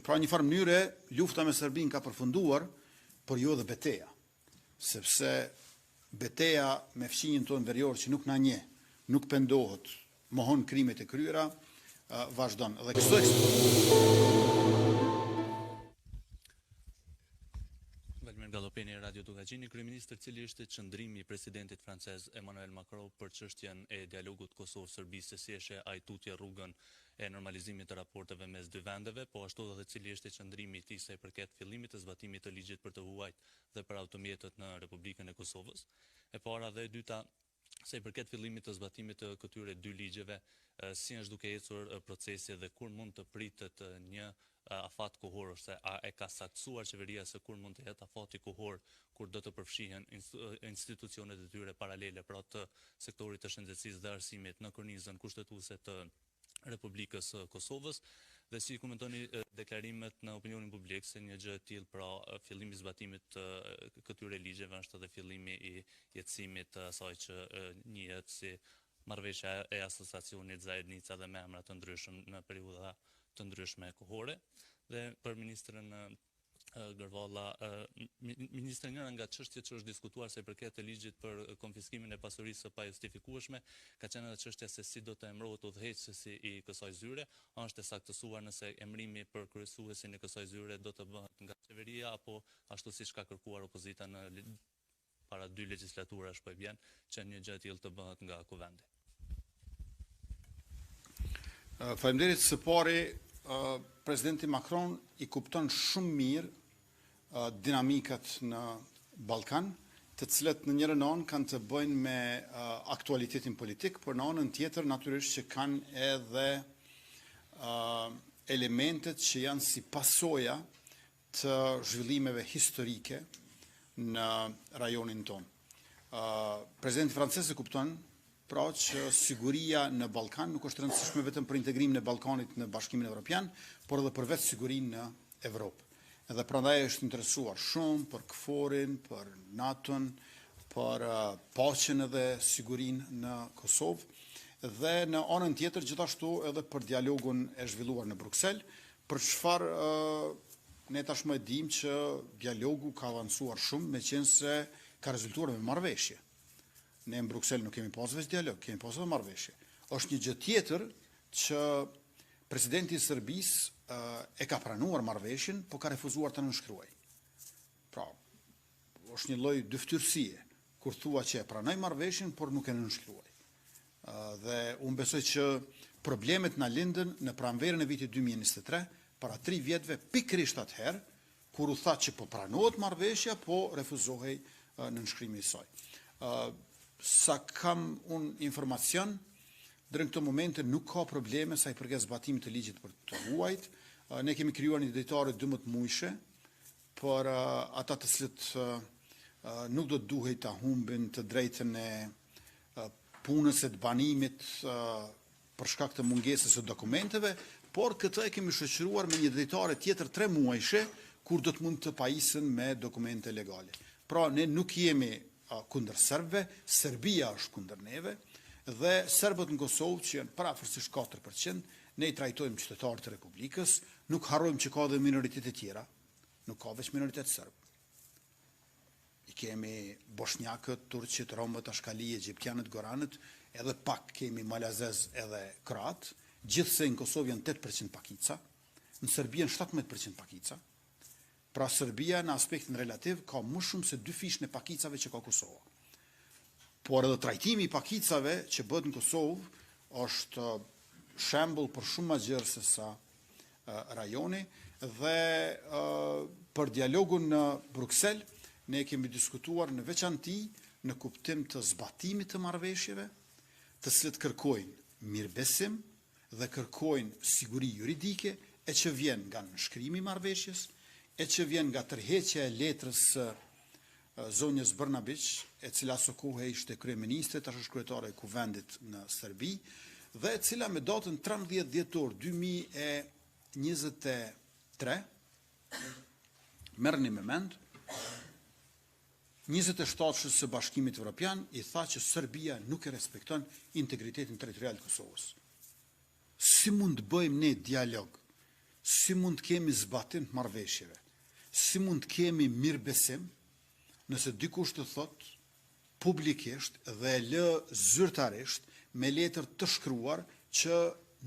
Pra një farë mënyre, lufta me Serbinë ka përfunduar, por jo dhe beteja. Sepse beteja me fqinjën tonë verior që nuk na nje, nuk pendohet, mohon krimet e kryera, vazhdon. Dhe Vladimir Gallopeni, Radio Dukagjini, kryeministër, cili është qëndrimi i presidentit francez Emmanuel Macron për çështjen e dialogut Kosovë-Serbisë, se si e sheh ai tutje rrugën e normalizimit të raporteve mes dy vendeve, po ashtu edhe cili është qëndrimi i tij sa i përket fillimit të zbatimit të ligjit për të huajt dhe për automjetët në Republikën e Kosovës. E para dhe e dyta, sa i përket fillimit të zbatimit të këtyre dy ligjeve, si është duke ecur procesi dhe kur mund të pritet një afat kohor, ose a e ka saktësuar qeveria se kur mund të jetë afati kohor kur do të përfshihen institucionet e tyre paralele, pra të sektorit të shëndetësisë dhe arsimit në kornizën kushtetuese të Republikës Kosovës, dhe si komentoni deklarimet në opinionin publik se një gjë e tillë, pra fillimi i zbatimit të këtyre ligjeve është edhe fillimi i jetësimit të asaj që njihet si marrëveshja e asociacionit Zajednica dhe me emra të ndryshëm në periudha të ndryshme kohore. Dhe për ministrën Gërvalla, ministre, njëra nga çështjet që është diskutuar se përket të ligjit për konfiskimin e pasurisë së pajustifikueshme, ka qenë edhe çështja se si do të emërohet udhëheqësi i kësaj zyre, është e saktësuar nëse emërimi për kryesuesin e kësaj zyre do të bëhet nga qeveria apo ashtu siç ka kërkuar opozita në para 2 legjislaturash, po e vjen që një gjë e tillë të bëhet nga kuvendi. Faleminderit. Së pari, presidenti Macron i kupton shumë mirë dinamikat në Ballkan, të cilat në njërin anë kanë të bëjnë me aktualitetin politik, por në anën tjetër natyrisht që kanë edhe elementet që janë si pasoja të zhvillimeve historike në rajonin tonë. Presidenti francez e kupton pra që siguria në Ballkan nuk është rëndësishme vetëm për integrimin e Ballkanit në Bashkimin Evropian, por edhe për vetë sigurinë në Evropë. Edhe prandaj është interesuar shumë për KFOR-in, për NATO-n, për paqen edhe sigurinë në Kosovë, dhe në anën tjetër gjithashtu edhe për dialogun e zhvilluar në Bruksel, për çfarë ne tashmë e dimë që dialogu ka avancuar shumë, meqense ka rezultuar me marrëveshje. Ne në Bruksel nuk kemi pas vetëm dialog, kemi pas edhe marrëveshje. Është një gjë tjetër që presidenti i Serbisë e ka pranuar marrëveshjen, por ka refuzuar të nënshkruajë. Pra, është një lloj dyftyrësie, kur thua që e pranoj marrëveshjen, por nuk e nënshkruaj. Dhe unë besoj që problemet na lindën në pranverën e vitit 2023, para 3 vjetëve, pikërisht atëherë, kur u tha që po pranohet marrëveshja, po refuzohej nënshkrimi i saj. Sa kam unë informacion, deri në këtë momente nuk ka probleme sa i përket zbatimit të ligjit për të huajt. Ne kemi krijuar një drejtore 12 muajshe për ata të cilët nuk do të duhej ta humbin të drejtën e punës së banimit për shkak të mungesës së dokumenteve, por këtë e kemi shoqëruar me një drejtore tjetër 3 muajshe, kur do të mund të pajisen me dokumente legale. Pra, ne nuk jemi kundër serbëve, Serbia është kundër neve, dhe serbët në Kosovë, që janë parafërsisht 4%, ne i trajtojmë qytetarët e Republikës, nuk harrojmë që ka dhe minoritete tjera, nuk ka veç minoritet serb. I kemi bosnjakët, turqit, romët, ashkali, egjiptianët, goranët, edhe pak kemi malazez edhe kroat, gjithse në Kosovë janë 8% pakica, në Serbi janë 17% pakica. Pra Serbia në aspektin relativ ka më shumë se 2 fish në pakicave që ka Kosova. Por edhe trajtimi i pakicave që bëhet në Kosovë është shembull për shumë më gjerë se sa rajoni, dhe për dialogun në Bruksel ne kemi diskutuar në veçanti në kuptim të zbatimit të marrëveshjeve, të cilët kërkojnë mirëbesim dhe kërkojnë siguri juridike, e që vjen nga nënshkrimi i marrëveshjes, e që vjen nga tërheqja e letrës zonjës Brnabić, e cila së kohë ishte kryeministre, tash është kryetare e kuvendit në Serbi, dhe e cila me datën 13 dhjetor 2023, merrni me mend, 27 së Bashkimit Evropian i tha që Serbia nuk e respekton integritetin territorial të Kosovës. Si mund të bëjmë ne dialog si mund të kemi zbatim të marrëveshjeve, si mund të kemi mirëbesim nëse dikush të thot publikisht dhe e lë zyrtarisht me letër të shkruar që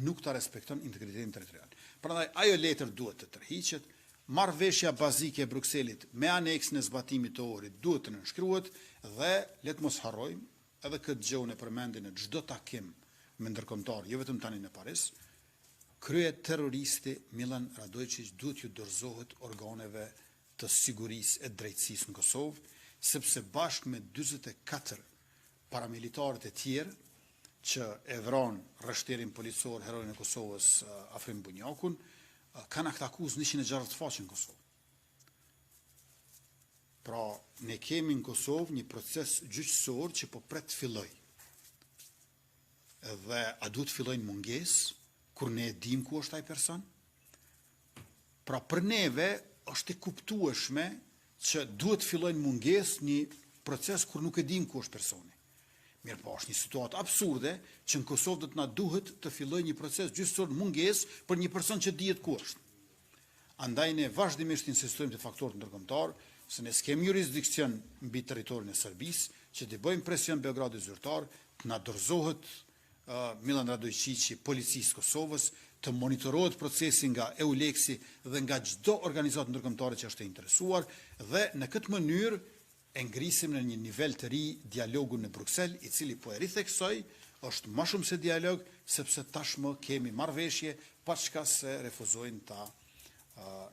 nuk ta respekton integritetin territorial. Prandaj ajo letër duhet të tërhiqet, marrëveshja bazike e Brukselit me aneksin e zbatimit të orit duhet të nënshkruhet dhe le të mos harrojmë edhe këtë gjë unë e përmendin në çdo takim me ndërkombëtar, jo vetëm tani në Paris, krye terroristi Milan Radojčić duhet ju dorëzohet organeve të sigurisë e drejtësisë në Kosovë, sepse bashkë me 44 paramilitarët e tjerë që e vranë rrështerin policor heroin e Kosovës Afrim Bunjakun, kanë akuzë 160 faqe në Kosovë. Pra, ne kemi në Kosovë një proces gjyqësor që po pret të filloj. Dhe a duhet fillojnë mungesë, kur ne dim ku është ai person? Pra, për neve është e kuptueshme që duhet fillojnë mungesë një proces kur nuk e dim ku është personi. Mirë po, është një situatë absurde që në Kosovë do të na duhet të fillojë një proces gjyqësor mungesë për një person që dihet ku është. Andaj ne vazhdimisht insistojmë te faktorët ndërkombëtar, se ne s'kemi jurisdiksion mbi territorin e Serbisë, që të bëjmë presion Beogradit zyrtar, të na dorëzohet Milan Radojčić policisë Kosovës, të monitorohet procesi nga EULEX-i dhe nga çdo organizatë ndërkombëtare që është e interesuar dhe në këtë mënyrë e ngrisim në një nivel të ri dialogun në Bruksel, i cili po e ritheksoj, është më shumë se dialog, sepse tashmë kemi marrëveshje pa çka se refuzojnë ta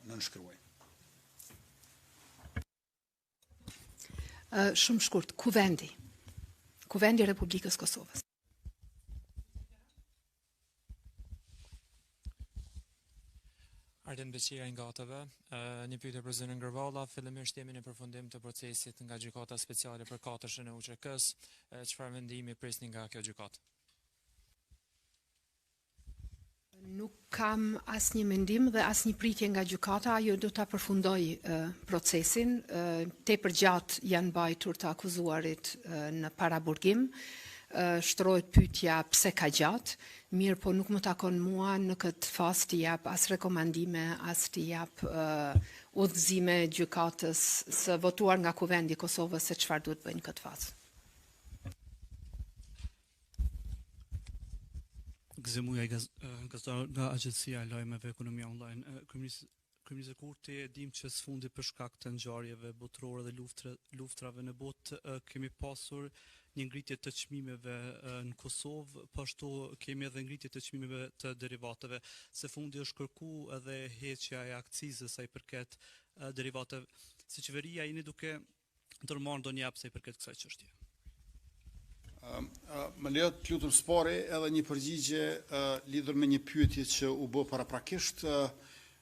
nënshkruajnë. Shumë shkurt, kuvendi i Republikës Kosovës. Arden Beqira nga ATV, një pyetje për zënën Gërvalla, fillimisht jemi në përfundim të procesit nga gjykata speciale për katërshën e UÇK-s, çfarë mendimi prisni nga kjo gjykatë? Nuk kam asnjë mendim dhe asnjë pritje nga gjykata, ajo do ta përfundoj procesin. Tepër gjatë janë mbajtur të akuzuarit në paraburgim. Shtrohet pyetja pse ka gjatë, mirë po nuk më takon mua në këtë fazë të jap as rekomandime, as të jap udhëzime gjykatës së votuar nga Kuvendi i Kosovës se çfarë duhet bëjnë në këtë fazë. Gëzemuja gazetar nga Agjencia e Lajmeve Ekonomia Online. Kryeminist Kurti, e dim që sfundi për shkak të ngjarjeve botërore dhe luftrave në botë kemi pasur një ngritje të çmimeve në Kosovë, po ashtu kemi edhe ngritje të çmimeve të derivateve. Së fundi është kërkuar edhe heqja e akcizës sa i përket derivateve. Si qeveria jeni duke ndërmarrë ndonjë hap sa i përket kësaj çështje? Më lejo të lutem spori edhe një përgjigje lidhur me një pyetje që u bë paraprakisht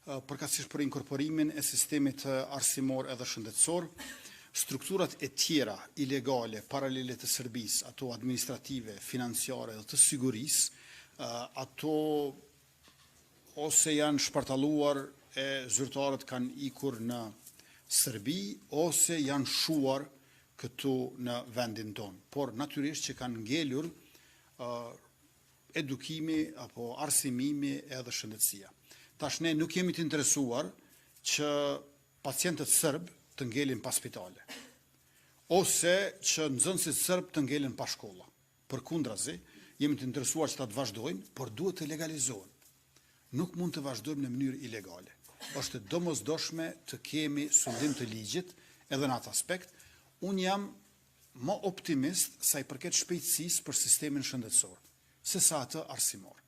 përkatësisht për inkorporimin e sistemit arsimor edhe shëndetësor. Strukturat e tjera ilegale, paralele të Serbisë, ato administrative, financiare dhe të sigurisë, ato ose janë shpartalluar e zyrtarët kanë ikur në Serbi, ose janë shuar këtu në vendin tonë. Por natyrisht që kanë ngelur edukimi apo arsimimi edhe shëndetësia. Tash ne nuk jemi të interesuar që pacientët serb të ngelin pa spitale, ose që nxënësit serb të ngelin pa shkolla. Përkundrazi, jemi të interesuar që ta të vazhdojnë, por duhet të legalizohen. Nuk mund të vazhdojmë në mënyrë ilegale. Është domosdoshme të kemi sundim të ligjit edhe në atë aspekt. Unë jam më optimist sa i përket shpejtësisë për sistemin shëndetësor, se sa atë arsimor.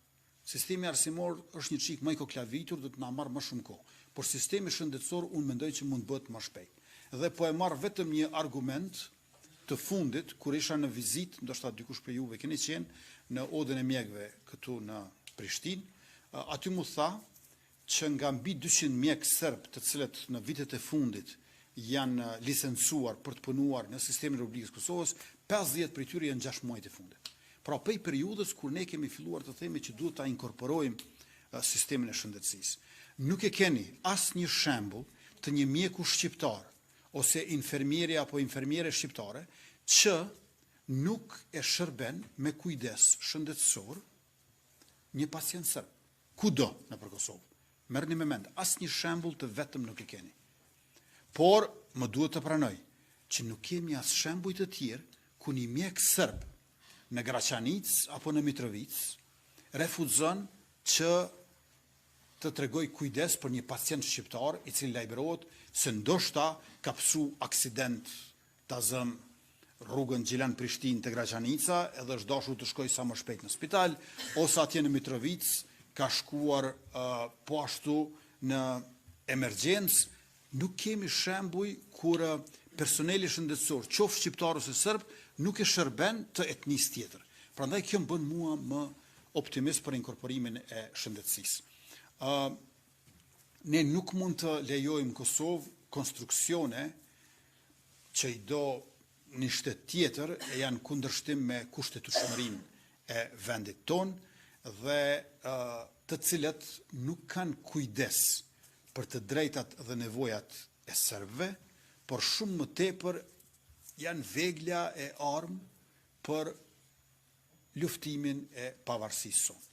Sistemi arsimor është një çik më i koklavitur, do të na marrë më shumë kohë, por sistemi shëndetësor unë mendoj që mund bëhet më shpejt. Dhe po e marr vetëm një argument të fundit kur isha në vizitë, ndoshta dikush për juve keni qenë në Odën e Mjekëve këtu në Prishtinë, aty mu tha që nga mbi 200 mjekë serb të cilët në vitet e fundit janë licencuar për të punuar në sistemin e Republikës Kosovës, 50 prej tyre janë 6 muajt e fundit. Pra prej periudhës kur ne kemi filluar të themi që duhet ta inkorporojmë sistemin e shëndetësisë. Nuk e keni asnjë shembull të një mjeku shqiptar ose infermieri apo infermiere shqiptare që nuk e shërben me kujdes shëndetësor një pacient serb, kudo në për Kosovë. merrni me mend, asnjë shembull të vetëm nuk e keni. Por më duhet të pranoj që nuk kemi as shembuj të tjerë ku një mjek serb në Graçanic apo në Mitrovic refuzon që të tregoj kujdes për një pacient shqiptar i cili lajmërohet se ndoshta ka psu aksident ta zëm rrugën Gjilan Prishtinë te Graçanica edhe është dashur të shkojë sa më shpejt në spital, ose atje në Mitrovic ka shkuar po ashtu në emergjencë. Nuk kemi shembuj kur personeli shëndetësor, qoftë shqiptar ose serb, nuk e shërben të etnisë tjetër. Prandaj kjo më bën mua më optimist për inkorporimin e shëndetësisë. Ne nuk mund të lejojmë Kosovë konstruksione që i do një shtet tjetër e janë kundërshtim me kushtetueshmërinë e vendit tonë dhe të cilët nuk kanë kujdes për të drejtat dhe nevojat e serbëve, por shumë më tepër janë vegla e armë për luftimin e pavarësisë sonë.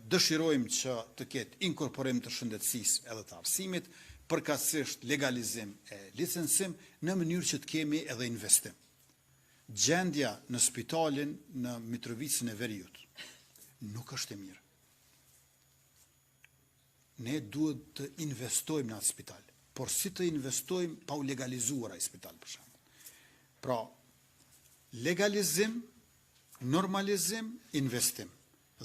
Dëshirojmë që të ketë inkorporim të shëndetësisë edhe të arsimit, përkatësisht legalizim e licencim në mënyrë që të kemi edhe investim. Gjendja në spitalin në Mitrovicën e Veriut nuk është e mirë. Ne duhet të investojmë në atë spital, por si të investojmë pa u legalizuar ai spital për shembull. Pra, legalizim, normalizim, investim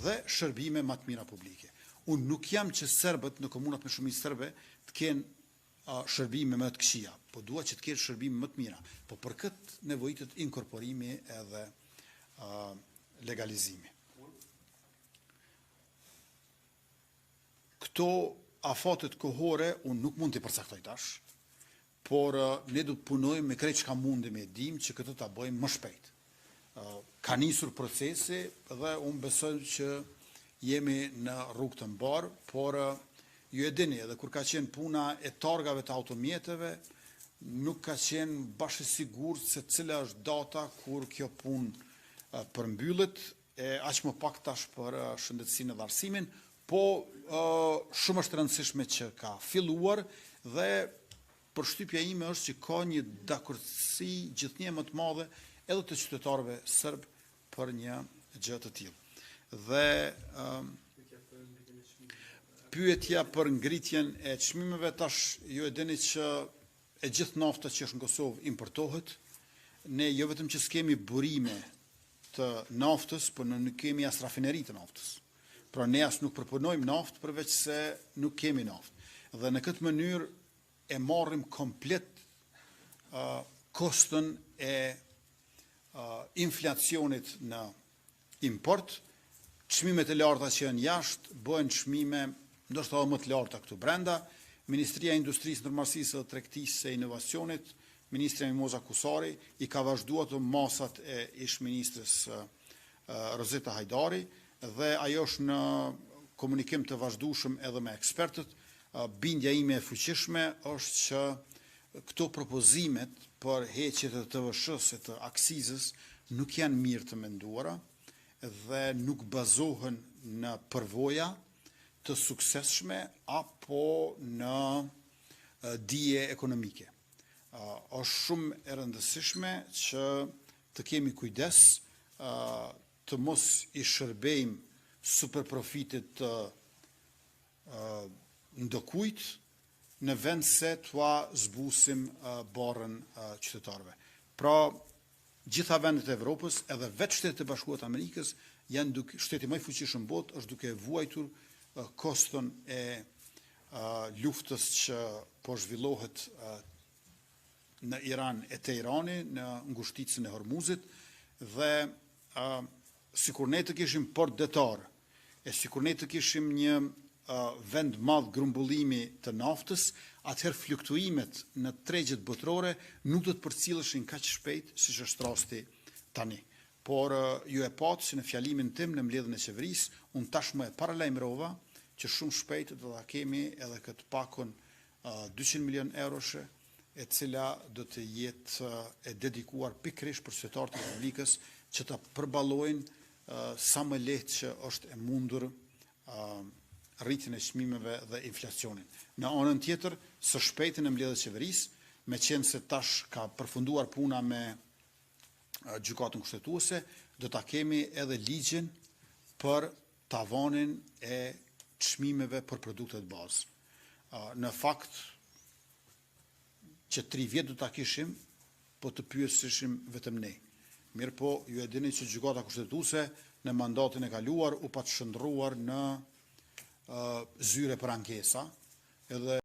dhe shërbime më të mira publike. Unë nuk jam që serbët në komunat me shumicë serbe të kenë shërbime më të këqija, po dua që të kenë shërbime më të mira. Po për këtë nevojitet inkorporimi edhe legalizimi. Këto afatet kohore unë nuk mund të përcaktoj tash, por ne do të punojmë me krejt çka mundemi e dim që këtë ta bëjmë më shpejt. Ka nisur procesi dhe unë besoj që jemi në rrugë të mbarë, por ju e dini edhe kur ka qenë puna e targave të automjeteve, nuk ka qenë bashkë sigurt se cila është data kur kjo punë përmbyllet, e aq më pak tash për shëndetësinë dhe arsimin, po shumë është rëndësishme që ka filluar dhe përshtypja ime është që ka një dakordsi gjithnjë më të madhe edhe të qytetarëve serb për një gjë të tillë. Dhe pyetja për ngritjen e çmimeve, tash ju e dini që e gjithë nafta që është në Kosovë importohet. Ne jo vetëm që s'kemi burime të naftës, por nuk kemi as rafineri të naftës. Pra ne as nuk përpunojmë naftë përveç se nuk kemi naftë. Dhe në këtë mënyrë e marrim komplet kostën e inflacionit në import. Çmimet e larta që janë jashtë bëhen çmime ndoshta edhe më të larta këtu brenda. Ministria e Industrisë, Ndërmarrësisë dhe Tregtisë e Inovacionit, Ministri Mimoza Kusari, i ka vazhduar të masat e ish-ministrës Rozeta Hajdari, dhe ajo është në komunikim të vazhdueshëm edhe me ekspertët. Bindja ime e fuqishme është që këto propozimet për heqjet e TVSH-s e të aksizës nuk janë mirë të menduara dhe nuk bazohen në përvoja të suksesshme apo në dije ekonomike. Është shumë e rëndësishme që të kemi kujdes të mos i shërbejmë super profitit të ndokujt në vend se t'ua zbusim barrën qytetarëve. Pra, gjitha vendet e Evropës, edhe vetë Shtetet e Bashkuara të Amerikës, janë shteti më i fuqishëm botë, është duke vuajtur koston e luftës që po zhvillohet në Iran e Teherani, në ngushticën e Hormuzit, dhe sikur ne të kishim port detar, e sikur ne të kishim një vend madh grumbullimi të naftës, atëherë fluktuimet në tregjet botërore nuk do të përcilleshin kaq shpejt siç është rasti tani. Por ju e patë që në fjalimin tim në mbledhjen e qeverisë, unë tashmë e paralajmërova që shumë shpejt do ta kemi edhe këtë pakon 200 milion euroshe, e cila do të jetë e dedikuar pikërisht për qytetarët e Republikës që ta përballojnë sa më lehtë që është e mundur rritjen e çmimeve dhe inflacionin. Në anën tjetër, së shpejti në mbledhjet e qeverisë, me qenë se tash ka përfunduar puna me gjykatën kushtetuese, do ta kemi edhe ligjin për tavanin e çmimeve për produktet bazë. Në fakt, që 3 vjet do ta kishim, po të pyesishim vetëm ne. Mirë po, ju e dini që gjykata kushtetuese në mandatin e kaluar u patshndruar në zyre për ankesa, edhe